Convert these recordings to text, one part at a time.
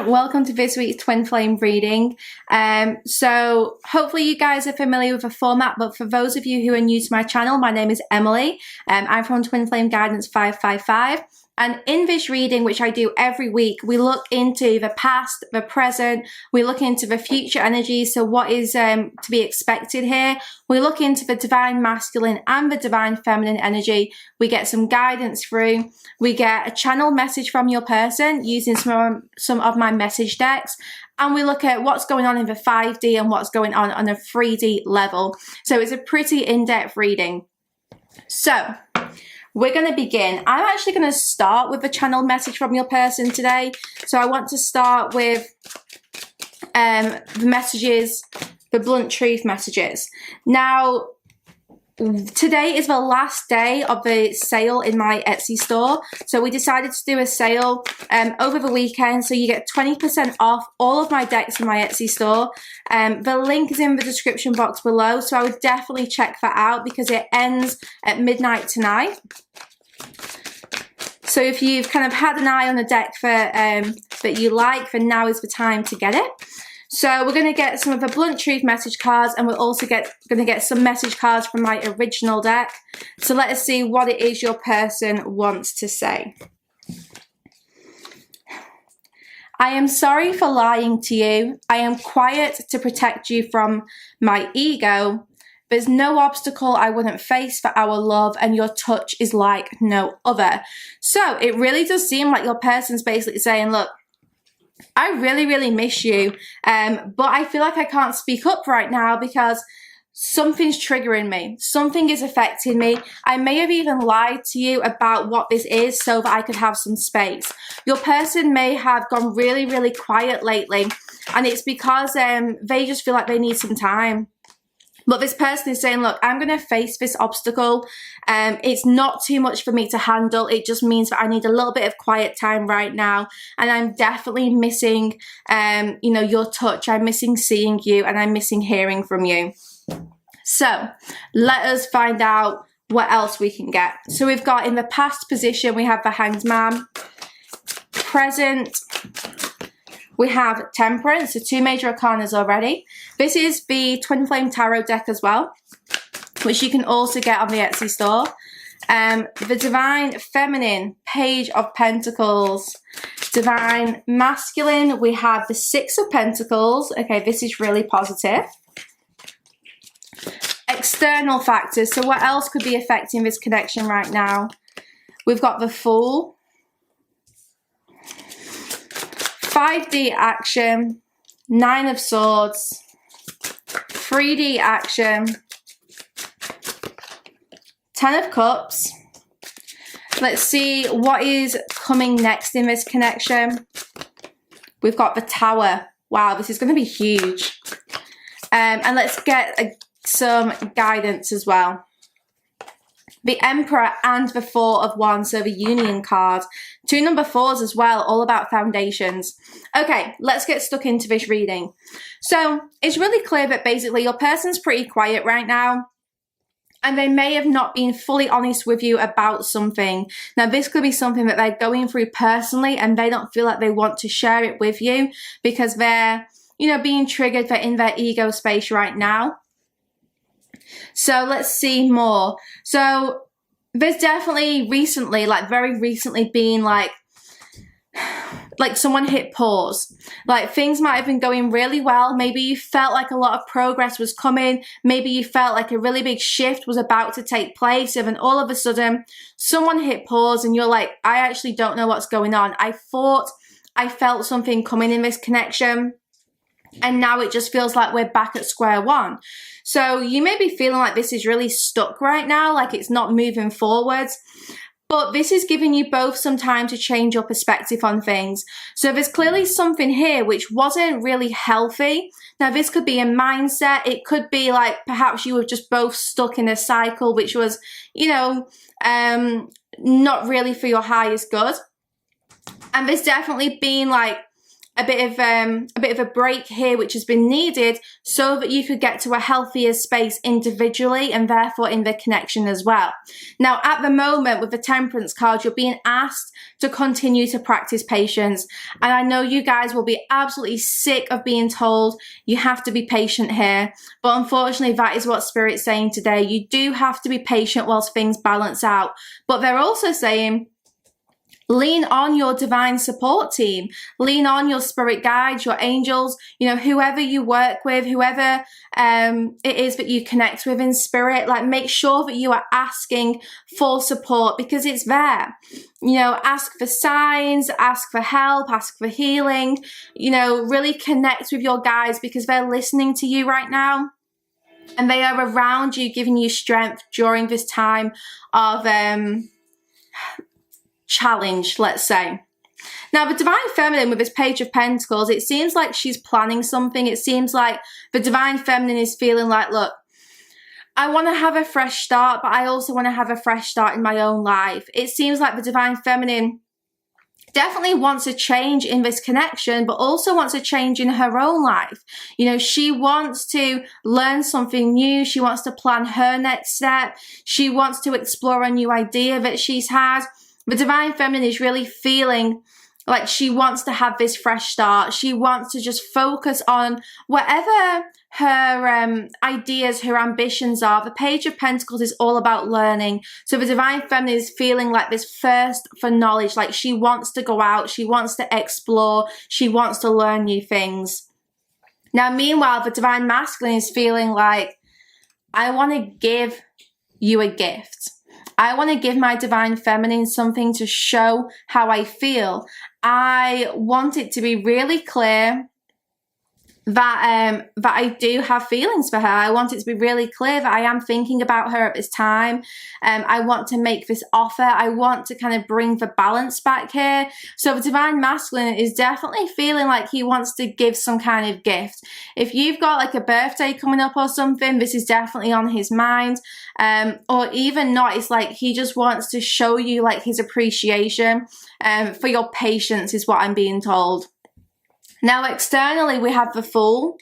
welcome to this week's Twin Flame reading. So hopefully you guys are familiar with the format, but for those of you who are new to my channel, my name is Emily. I'm from Twin Flame Guidance 555. And in this reading, which I do every week, we look into the past, the present, we look into the future energies, so what is to be expected here. We look into the divine masculine and the divine feminine energy. We get some guidance through. We get a channel message from your person using some of my message decks. And we look at what's going on in the 5D and what's going on a 3D level. So it's a pretty in-depth reading. So we're going to begin. I'm actually going to start with the channel message from your person today. So I want to start with the messages, the blunt truth messages. Now, today is the last day of the sale in my Etsy store. So we decided to do a sale over the weekend. So you get 20% off all of my decks in my Etsy store. The link is in the description box below. So I would definitely check that out because it ends at midnight tonight. So if you've kind of had an eye on the deck for that you like, then now is the time to get it. So we're going to get some of the blunt truth message cards, and we're also going to get some message cards from my original deck. So let us see what it is your person wants to say. I am sorry for lying to you. I am quiet to protect you from my ego. There's no obstacle I wouldn't face for our love, and your touch is like no other. So it really does seem like your person's basically saying, look, I really, really miss you, but I feel like I can't speak up right now because something's triggering me. Something is affecting me. I may have even lied to you about what this is so that I could have some space. Your person may have gone really, really quiet lately, and it's because they just feel like they need some time. But this person is saying, look, I'm going to face this obstacle. It's not too much for me to handle. It just means that I need a little bit of quiet time right now. And I'm definitely missing, you know, your touch. I'm missing seeing you, and I'm missing hearing from you. So let us find out what else we can get. So we've got in the past position, we have the Hanged Man. Present, we have Temperance, so 2 major arcanas already. This is the Twin Flame Tarot deck as well, which you can also get on the Etsy store. The Divine Feminine, Page of Pentacles. Divine Masculine, we have the 6 of Pentacles. Okay, this is really positive. External factors, so what else could be affecting this connection right now? We've got the Fool. 5D action, 9 of Swords, 3D action, 10 of Cups. Let's see what is coming next in this connection. We've got the Tower. Wow, this is going to be huge. And let's get some guidance as well. The Emperor and the 4 of Wands, so the Union card. 2 number 4s as well, all about foundations. Okay, let's get stuck into this reading. So it's really clear that basically your person's pretty quiet right now, and they may have not been fully honest with you about something. Now, this could be something that they're going through personally, and they don't feel like they want to share it with you because they're, you know, being triggered. They're in their ego space right now. So let's see more. So there's definitely recently, like very recently, been like someone hit pause. Like things might have been going really well. Maybe you felt like a lot of progress was coming. Maybe you felt like a really big shift was about to take place. And then all of a sudden someone hit pause and you're like, I actually don't know what's going on. I thought I felt something coming in this connection, and now it just feels like we're back at square one. So you may be feeling like this is really stuck right now, like it's not moving forwards. But this is giving you both some time to change your perspective on things. So there's clearly something here which wasn't really healthy. Now this could be a mindset. It could be like perhaps you were just both stuck in a cycle which was, you know, not really for your highest good. And there's definitely been like a bit of a break here, which has been needed so that you could get to a healthier space individually and therefore in the connection as well. Now, at the moment with the Temperance card, you're being asked to continue to practice patience. And I know you guys will be absolutely sick of being told you have to be patient here. But unfortunately, that is what Spirit's saying today. You do have to be patient whilst things balance out. But they're also saying, lean on your divine support team. Lean on your spirit guides, your angels, you know, whoever you work with, whoever it is that you connect with in spirit. Like, make sure that you are asking for support because it's there. You know, ask for signs, ask for help, ask for healing. You know, really connect with your guides because they're listening to you right now. And they are around you, giving you strength during this time of challenge, let's say. Now, the Divine Feminine with this Page of Pentacles, it seems like she's planning something. It seems like the Divine Feminine is feeling like, look, I want to have a fresh start, but I also want to have a fresh start in my own life. It seems like the Divine Feminine definitely wants a change in this connection, but also wants a change in her own life. You know, she wants to learn something new. She wants to plan her next step. She wants to explore a new idea that she's had. The Divine Feminine is really feeling like she wants to have this fresh start. She wants to just focus on whatever her ideas, her ambitions are. The Page of Pentacles is all about learning. So the Divine Feminine is feeling like this thirst for knowledge, like she wants to go out, she wants to explore, she wants to learn new things. Now, meanwhile, the Divine Masculine is feeling like, I want to give you a gift. I want to give my Divine Feminine something to show how I feel. I want it to be really clear that I do have feelings for her. I want it to be really clear that I am thinking about her at this time. I want to make this offer. I want to kind of bring the balance back here. So the Divine Masculine is definitely feeling like he wants to give some kind of gift. If you've got like a birthday coming up or something, this is definitely on his mind. Or even not, it's like he just wants to show you like his appreciation for your patience is what I'm being told. Now, externally, we have the Fool.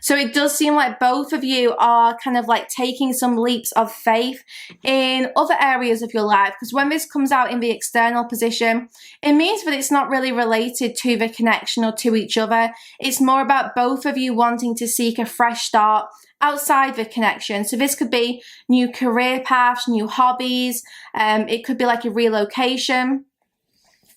So it does seem like both of you are kind of like taking some leaps of faith in other areas of your life. Because when this comes out in the external position, it means that it's not really related to the connection or to each other. It's more about both of you wanting to seek a fresh start outside the connection. So this could be new career paths, new hobbies. It could be like a relocation.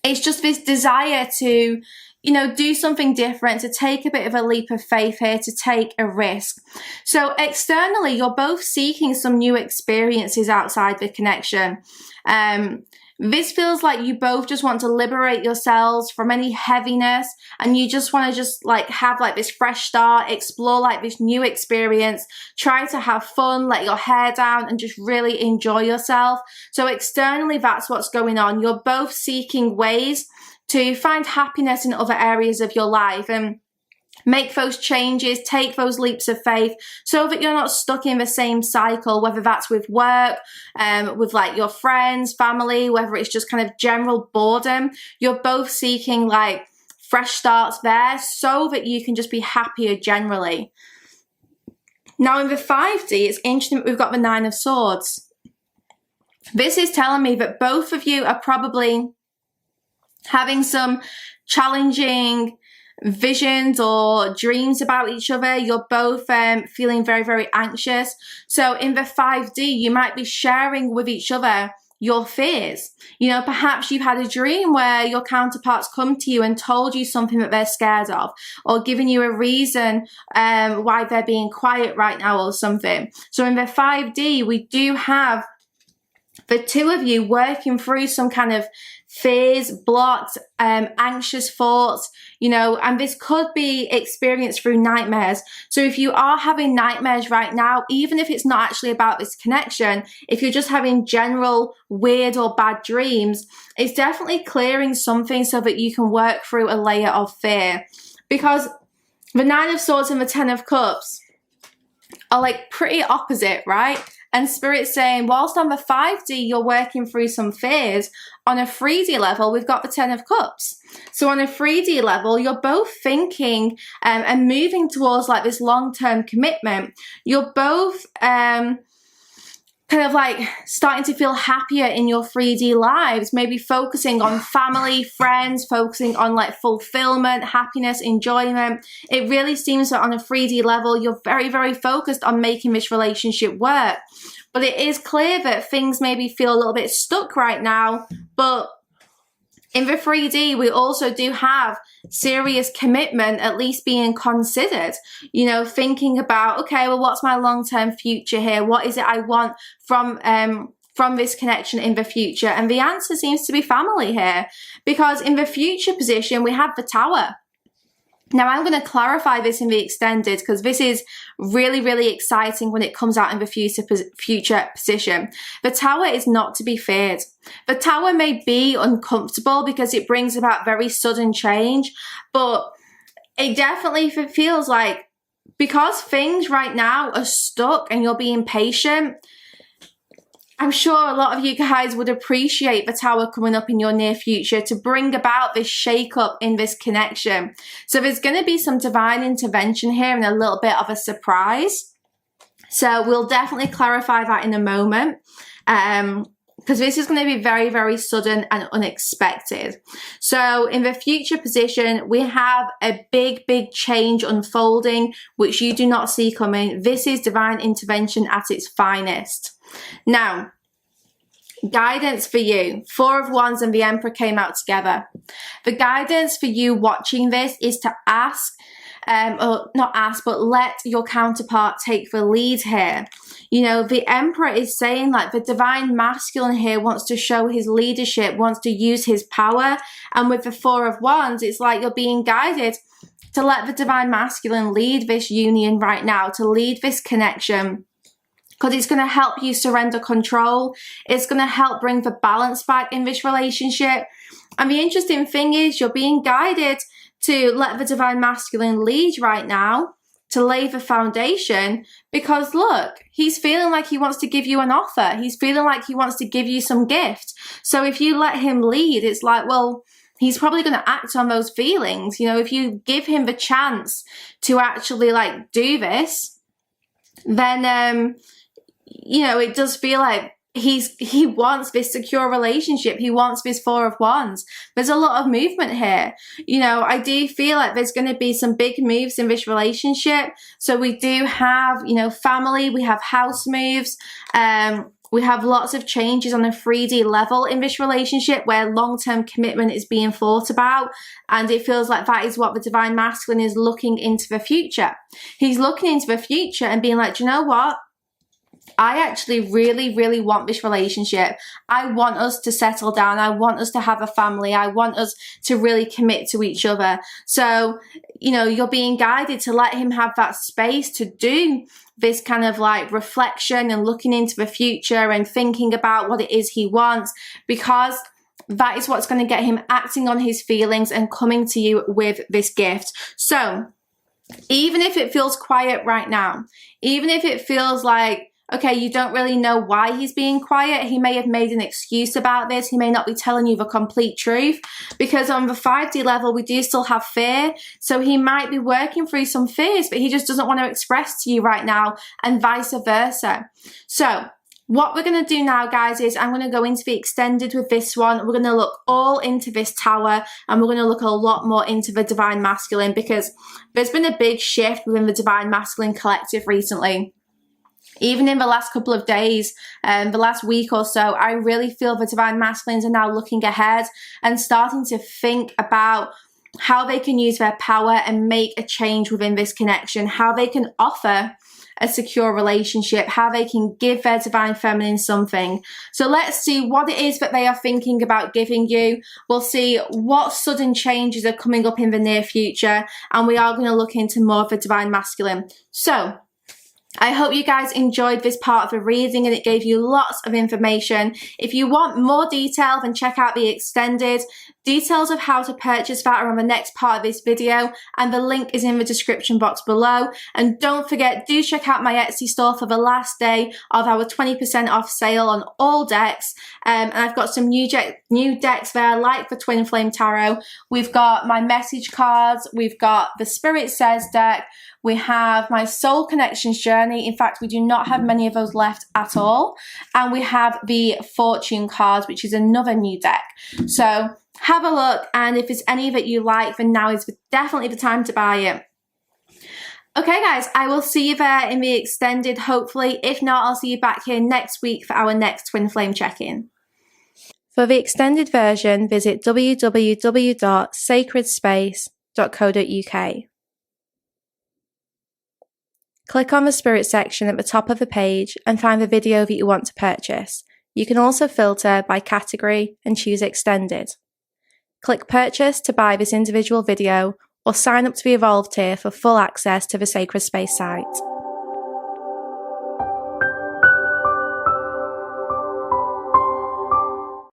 It's just this desire to, you know, do something different, to take a bit of a leap of faith here, to take a risk. So externally, you're both seeking some new experiences outside the connection. This feels like you both just want to liberate yourselves from any heaviness, and you just want to just like have like this fresh start, explore like this new experience, try to have fun, let your hair down and just really enjoy yourself. So externally, that's what's going on. You're both seeking ways to find happiness in other areas of your life and make those changes, take those leaps of faith so that you're not stuck in the same cycle, whether that's with work, with like your friends, family, whether it's just kind of general boredom. You're both seeking like fresh starts there so that you can just be happier generally. Now in the 5D, it's interesting, we've got the 9 of Swords. This is telling me that both of you are probably having some challenging visions or dreams about each other. You're both feeling very, very anxious. So in the 5D, you might be sharing with each other your fears. You know, perhaps you've had a dream where your counterparts come to you and told you something that they're scared of, or given you a reason why they're being quiet right now or something. So in the 5D, we do have the two of you working through some kind of fears, blocks, anxious thoughts, you know, and this could be experienced through nightmares. So if you are having nightmares right now, even if it's not actually about this connection, if you're just having general weird or bad dreams, it's definitely clearing something so that you can work through a layer of fear. Because the 9 of Swords and the 10 of Cups are like pretty opposite, right? And Spirit's saying, whilst on the 5D, you're working through some fears, on a 3D level, we've got the 10 of Cups. So on a 3D level, you're both thinking and moving towards like this long-term commitment. You're both kind of like starting to feel happier in your 3D lives, maybe focusing on family, friends, focusing on like fulfillment, happiness, enjoyment. It really seems that on a 3D level, you're very, very focused on making this relationship work. But it is clear that things maybe feel a little bit stuck right now, but in the 3D, we also do have serious commitment at least being considered, you know, thinking about, okay, well, what's my long-term future here? What is it I want from this connection in the future? And the answer seems to be family here, because in the future position, we have the Tower. Now, I'm going to clarify this in the extended because this is really, really exciting when it comes out in the future position. The Tower is not to be feared. The Tower may be uncomfortable because it brings about very sudden change, but it definitely feels like because things right now are stuck and you're being patient, I'm sure a lot of you guys would appreciate the Tower coming up in your near future to bring about this shake-up in this connection. So there's going to be some divine intervention here and a little bit of a surprise. So we'll definitely clarify that in a moment, because this is going to be very, very sudden and unexpected. So in the future position, we have a big, big change unfolding, which you do not see coming. This is divine intervention at its finest. Now, guidance for you. 4 of Wands and the Emperor came out together. The guidance for you watching this is to ask, or not ask, but let your counterpart take the lead here. You know, the Emperor is saying like the divine masculine here wants to show his leadership, wants to use his power. And with the 4 of Wands, it's like you're being guided to let the divine masculine lead this union right now, to lead this connection. Because it's going to help you surrender control. It's going to help bring the balance back in this relationship. And the interesting thing is you're being guided to let the divine masculine lead right now, to lay the foundation, because look, he's feeling like he wants to give you an offer. He's feeling like he wants to give you some gift. So if you let him lead, it's like, well, he's probably going to act on those feelings. You know, if you give him the chance to actually like do this, then, you know, it does feel like he wants this secure relationship. He wants this 4 of Wands. There's a lot of movement here. You know, I do feel like there's going to be some big moves in this relationship. So we do have, you know, family, we have house moves, we have lots of changes on a 3D level in this relationship where long-term commitment is being thought about. And it feels like that is what the divine masculine is looking into the future. He's looking into the future and being like, do you know what? I actually really, really want this relationship. I want us to settle down. I want us to have a family. I want us to really commit to each other. So, you know, you're being guided to let him have that space to do this kind of like reflection and looking into the future and thinking about what it is he wants, because that is what's going to get him acting on his feelings and coming to you with this gift. So even if it feels quiet right now, even if it feels like, okay, you don't really know why he's being quiet. He may have made an excuse about this. He may not be telling you the complete truth, because on the 5D level, we do still have fear. So he might be working through some fears, but he just doesn't want to express to you right now, and vice versa. So what we're going to do now, guys, is I'm going to go into the extended with this one. We're going to look all into this Tower, and we're going to look a lot more into the divine masculine, because there's been a big shift within the divine masculine collective recently. Even in the last couple of days, the last week or so, I really feel the divine masculines are now looking ahead and starting to think about how they can use their power and make a change within this connection, how they can offer a secure relationship, how they can give their divine feminine something. So let's see what it is that they are thinking about giving you. We'll see what sudden changes are coming up in the near future, and we are going to look into more of the divine masculine. So I hope you guys enjoyed this part of the reading and it gave you lots of information. If you want more detail, then check out the extended. Details of how to purchase that are on the next part of this video, and the link is in the description box below. And don't forget, do check out my Etsy store for the last day of our 20% off sale on all decks. And I've got some new decks there, like the Twin Flame Tarot. We've got my message cards, we've got the Spirit Says deck, we have my Soul Connections Journey. In fact, we do not have many of those left at all. And we have the Fortune cards, which is another new deck. So have a look, and if there's any that you like, then now is definitely the time to buy it. Okay guys, I will see you there in the extended, hopefully. If not, I'll see you back here next week for our next Twin Flame check-in. For the extended version, visit www.sacredspace.co.uk. Click on the Spirit section at the top of the page and find the video that you want to purchase. You can also filter by category and choose Extended. Click Purchase to buy this individual video, or sign up to the Evolved tier for full access to the Sacred Space site.